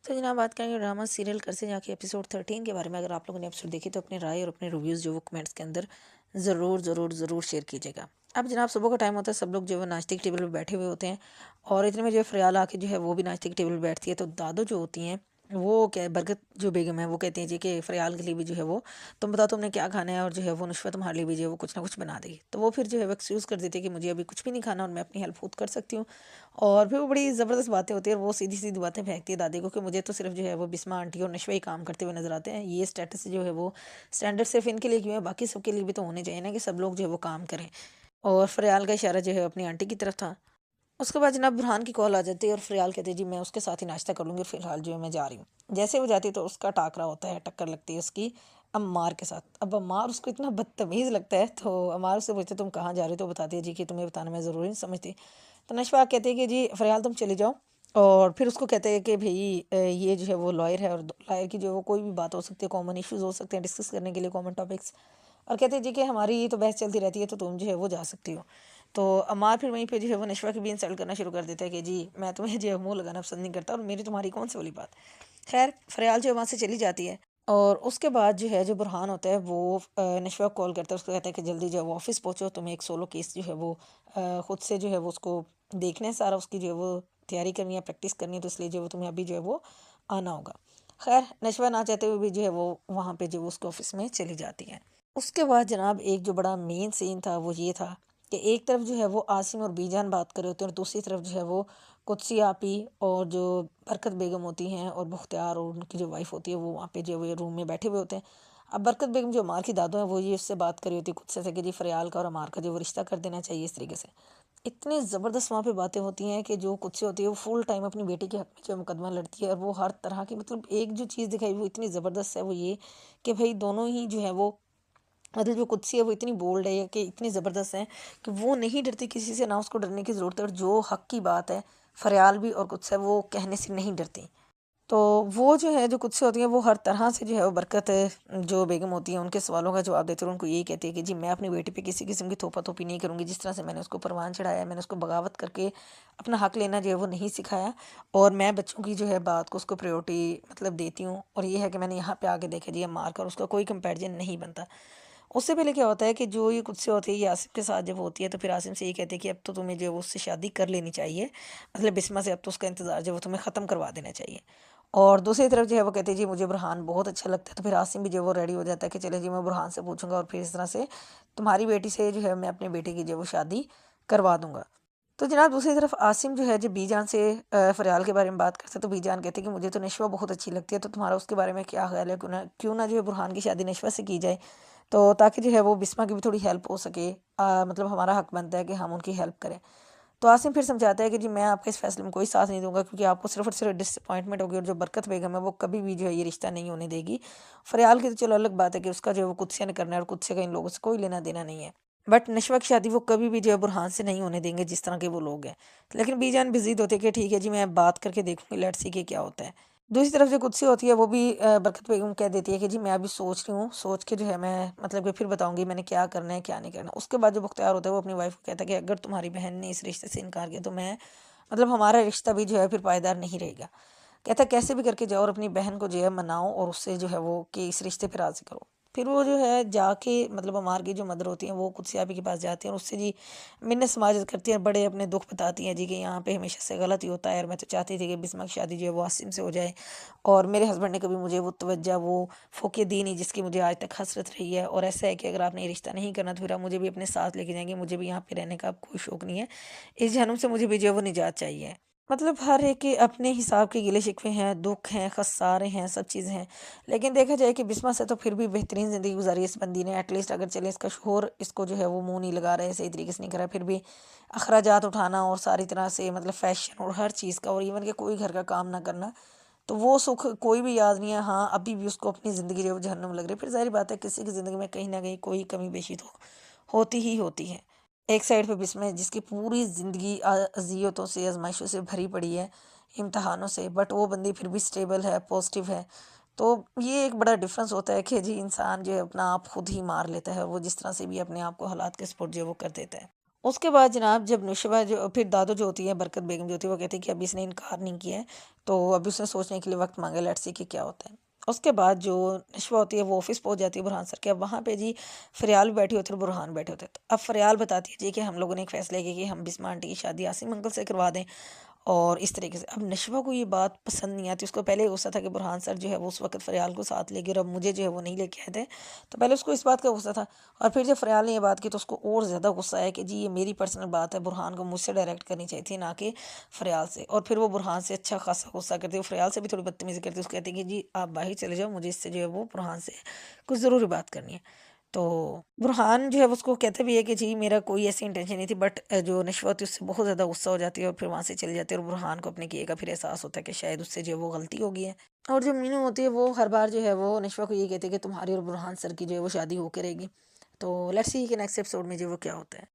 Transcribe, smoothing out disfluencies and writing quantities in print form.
तो जनाब बात करेंगे ड्रामा सीरियल घर से जाके एपिसोड 13 के बारे में। अगर आप लोगों ने एपिसोड देखी तो अपनी राय और अपने रिव्यूज़ जो वो कमेंट्स के अंदर ज़रूर ज़रूर ज़रूर शेयर कीजिएगा। अब जनाब सुबह का टाइम होता है, सब लोग जो है नाश्ते के टेबल पे बैठे हुए होते हैं और इतने में जो है फ़रियाल आके जो है वो भी नाश्ते के टेबल पे बैठती है। तो दादो जो होती हैं वो क्या है, बरकत जो बेगम है वो कहती हैं जी कि फ़रियाल के लिए भी जो है वो तुम बताओ तुमने क्या खाना है, और जो है वो नुश्वा तुम्हारे लिए भी जो है वो कुछ ना कुछ बना देगी। तो वो फिर जो है वो एक्सक्यूज़ कर देती है कि मुझे अभी कुछ भी नहीं खाना और मैं अपनी हेल्प खुद कर सकती हूँ। और फिर वो बड़ी ज़बरदस्त बातें होती है और वो सीधी-सीधी बातें फेंकती है दादी को कि मुझे तो सिर्फ़ जो है वो बिस्मा आंटी और नशवा ही काम करते हुए नज़र आते हैं। ये स्टेटस जो है वो स्टैंडर्ड सिर्फ़ इनके लिए क्यों है, बाकी सबके लिए भी तो होने चाहिए ना कि सब लोग जो है वो काम करें। और फ़रियाल का इशारा जो है अपनी आंटी की तरफ था। उसके बाद जनाब बुरहान की कॉल आ जाती है और फ़रियाल कहती है जी मैं उसके साथ ही नाश्ता कर लूँगी, फ़िलहाल जो है मैं जा रही हूँ। जैसे वो जाती है तो उसका टाकरा होता है, टक्कर लगती है उसकी अम्मार के साथ। अब अम्मार उसको इतना बदतमीज़ लगता है तो अम्मार उससे पूछते तुम कहाँ जा रही हो? तो बताती है जी कि तुम्हें बताना मैं ज़रूरी नहीं समझती। तो नशवा कहती है कि जी फ़रियाल तुम चली जाओ। और फिर उसको कहते हैं कि भई ये जो है वो लॉयर है और लॉयर की जो है वो कोई भी बात हो सकती है, कॉमन इश्यूज़ हो सकते हैं डिस्कस करने के लिए, कॉमन टॉपिक्स। और कहते हैं जी कि हमारी ये तो बहस चलती रहती है तो तुम जो है वो जा सकती हो। तो अम्मार फिर वहीं पे जो है वो नशवा की भी इंसल्ट करना शुरू कर देता है कि जी मैं तुम्हें जो है मुँह लगाना पसंद नहीं करता और मेरी तुम्हारी कौन सी वाली बात। ख़ैर फ़रियाल जो है वहाँ से चली जाती है और उसके बाद जो है जो बुरहान होता है वो नशवा को कॉल करता है, उसको कहता है कि जल्दी जो है वो ऑफ़िस पहुँचो, तुम्हें एक सोलो केस जो है वो खुद से जो है वो उसको देखना है सारा, उसकी जो है वो तैयारी करनी है, प्रैक्टिस करनी है, तो इसलिए जो है तुम्हें अभी जो है वो आना होगा। ख़ैर नशवा ना चाहते हुए भी जो है वो वहाँ पे जो है उसके ऑफ़िस में चली जाती है। उसके बाद जनाब एक जो बड़ा मेन सीन था वो ये था कि एक तरफ जो है वो आसिम और बीजान बात कर रहे होते हैं और दूसरी तरफ जो है वो कुदसी आपी और जो बरकत बेगम होती हैं और मुख्तियार और उनकी जो वाइफ होती है वो वहाँ पे जो है वो रूम में बैठे हुए होते हैं। अब बरकत बेगम जो अमार की दादो हैं वो ये उससे बात कर रही होती है खुद से कि जी फ़रियाल का और अमार का जो वो रिश्ता कर देना चाहिए इस तरीके से। इतनी ज़बरदस्त वहाँ पे बातें होती हैं कि जो कुदसी होती है वो फुल टाइम अपनी बेटी के हक में जो मुकदमा लड़ती है और वो हर तरह की मतलब एक जो चीज़ दिखाई वो इतनी ज़बरदस्त है वो ये कि भाई दोनों ही जो है वो मतलब जो कुदसी है वो इतनी बोल्ड है कि इतनी ज़बरदस्त है कि वो नहीं डरती किसी से, ना उसको डरने की ज़रूरत है, और जो हक की बात है फ़रियाल भी और कुदसा वो कहने से नहीं डरती। तो वो जो है जो कुदसी होती हैं वो हर तरह से जो है वो बरकत जो बेगम होती हैं उनके सवालों का जवाब देते हुए उनको यही कहती है कि जी मैं अपनी बेटी पे किसी किस्म की थोपा-थोपी नहीं करूँगी, जिस तरह से मैंने उसको परवान चढ़ाया है, मैंने उसको बगावत करके अपना हक लेना जो है वो नहीं सिखाया, और मैं बच्चों की जो है बात को उसको प्रायोरिटी मतलब देती हूँ, और ये है कि मैंने यहाँ पे आके देखा जी अब मार कर उसका कोई कंपैरिजन नहीं बनता। उससे पहले क्या होता है कि जो ये गुस्से होती है ये आसिफ के साथ जब होती है तो फिर आसिम से ये कहती है कि अब तो तुम्हें जो है वो उससे शादी कर लेनी चाहिए, मतलब बिस्मा से अब तो उसका इंतज़ार जो है वो तुम्हें ख़त्म करवा देना चाहिए। और दूसरी तरफ जो है वो कहती है जी मुझे बुरहान बहुत अच्छा लगता है, तो फिर आसिम भी जो है वो रेडी हो जाता है कि चले जी मैं बुरहान से पूछूंगा और फिर इस तरह से तुम्हारी बेटी से जो है मैं अपने बेटे की जो है वो शादी करवा दूंगा। तो जनाब दूसरी तरफ आसिम जो है जब बीजान से फ़रियाल के बारे में बात करते हैं तो बीजान कहते हैं कि मुझे तो नशवा बहुत अच्छी लगती है, तो तुम्हारा उसके बारे में क्या ख़्याल है, क्यों ना जो है बुरहान की शादी नशवा से की जाए, तो ताकि जो है वो बिस्मा की भी थोड़ी हेल्प हो सके, मतलब हमारा हक बनता है कि हम उनकी हेल्प करें। तो आसिम फिर समझाता है कि जी मैं आपके इस फैसले में कोई साथ नहीं दूंगा क्योंकि आपको सिर्फ और सिर्फ डिसअपॉइंटमेंट होगी, और जो बरकत बेगम है वो कभी भी जो है ये रिश्ता नहीं होने देगी। फ़रियाल की तो चलो अलग बात है कि उसका जो है वो कुदसिया ने करना है और कुदसे का इन लोगों से कोई लेना देना नहीं है, बट नशवा की शादी वो कभी भी जो है बुरहान से नहीं होने देंगे जिस तरह के वो लोग हैं। लेकिन बीजान भी ज़िद होती है कि ठीक है जी मैं बात करके देखूंगी, लेट्स सी कि क्या होता है। दूसरी तरफ जो कुदसी होती है वो भी बरकत बेगम कह देती है कि जी मैं अभी सोच रही हूँ, सोच के जो है मैं मतलब कि फिर बताऊंगी मैंने क्या करना है क्या नहीं करना। उसके बाद जो मुख्तियार होता है वो अपनी वाइफ को कहता है कि अगर तुम्हारी बहन ने इस रिश्ते से इनकार किया तो मैं मतलब हमारा रिश्ता भी जो है फिर पायदार नहीं रहेगा। कहता है कैसे भी करके जाओ और अपनी बहन को जो है मनाओ और उससे जो है वो कि इस रिश्ते पे राज़ी करो। फिर वो जो है जाके मतलब अमार की जो मदर होती हैं वो कुदसी आपी के पास जाती हैं और उससे जी मिन्नत समाजत करती हैं, बड़े अपने दुख बताती हैं जी कि यहाँ पे हमेशा से गलत ही होता है और मैं तो चाहती थी कि बिस्मा की शादी जो है वो आसिम से हो जाए, और मेरे हस्बैंड ने कभी मुझे वो तवज्जो वो फ़ोक़े दी नहीं जिसकी मुझे आज तक हसरत रही है, और ऐसा है कि अगर आपने ये रिश्ता नहीं करना तो फिर आप मुझे भी अपने साथ लेके जाएंगे, मुझे भी यहाँ पे रहने का अब कोई शौक़ नहीं है, इस जहन्नुम से मुझे भी जो है वो निजात चाहिए। मतलब हर एक के अपने हिसाब के गिले-शिकवे हैं, दुःख हैं, खसारे हैं, सब चीज़ें हैं। लेकिन देखा जाए कि बिस्मा से तो फिर भी बेहतरीन ज़िंदगी गुज़ारी है इस बंदी ने, एटलीस्ट अगर चले इसका शौहर इसको जो है वो मुँह नहीं लगा रहे, सही तरीके से नहीं कर रहा, फिर भी अखराजात उठाना और सारी तरह से मतलब फ़ैशन और हर चीज़ का, और इवन कि कोई घर का काम ना करना, तो वो सुख कोई भी याद नहीं है। हाँ, अभी भी उसको अपनी ज़िंदगी जो है वो जहन्नुम लग रही है। फिर ज़ाहिर बात है किसी की ज़िंदगी में कहीं न कहीं कोई कमी-पेशी तो होती ही होती है। एक साइड पे बिस्मा है जिसकी पूरी ज़िंदगी अज़ियतों से, आज़माइशों से भरी पड़ी है, इम्तिहानों से, बट वो बंदी फिर भी स्टेबल है, पॉज़िटिव है। तो ये एक बड़ा डिफ़रेंस होता है कि जी इंसान जो है अपना आप खुद ही मार लेता है, वो जिस तरह से भी अपने आप को हालात के सपुर्द जो है वो कर देता है। उसके बाद जनाब जब नुशवा जो फिर दादो जो होती है, बरकत बेगम जो होती है, वो कहती है कि अभी इसने इनकार नहीं किया है, तो अभी उसने सोचने के लिए वक़्त माँगा, लेट्स सी कि क्या होता है। उसके बाद जो नशवा होती है वो ऑफ़िस पहुँच जाती है बुरहान सर के। अब वहाँ पे जी फ़रियाल भी बैठी होती है और बुरहान बैठे होते हैं। तो अब फ़रियाल बताती है जी कि हम लोगों ने एक फ़ैसला किया कि हम बिस्मा आंटी की शादी आसिम अंकल से करवा दें। और इस तरीके से अब नशवा को ये बात पसंद नहीं आती। उसको पहले ही गुस्सा था कि बुरहान सर जो है वो उस वक़्त फ़रियाल को साथ ले गए और अब मुझे जो है वो नहीं लेके आए थे। तो पहले उसको इस बात का गुस्सा था और फिर जब फ़रियाल ने ये बात की तो उसको और ज़्यादा गुस्सा आया कि जी ये मेरी पर्सनल बात है, बुरहान को मुझसे डायरेक्ट करनी चाहिए थी, ना कि फ़रियाल से। और फिर वो बुरहान से अच्छा खासा गुस्सा करती है, वो फ़रियाल से भी थोड़ी बदतमीज़ी करती है। उसको कहती है कि जी आप बाहर चले जाओ, मुझे इससे जो है वो बुरहान से कुछ ज़रूरी बात करनी है। तो बुरहान जो है वो उसको कहता भी है कि जी मेरा कोई ऐसी इंटेंशन नहीं थी, बट जो नशवा होती है उससे बहुत ज़्यादा गुस्सा हो जाती है और फिर वहाँ से चली जाती है और बुरहान को अपने किए का फिर एहसास होता है कि शायद उससे जो है वो गलती हो गई है। और जो मीनू होती है वो हर बार जो है वो नशवा को ये कहती है कि तुम्हारी और बुरहान सर की जो है वो शादी होके रहेगी। तो लेट्स सी कि नेक्स्ट एपिसोड में जो वो क्या होता है।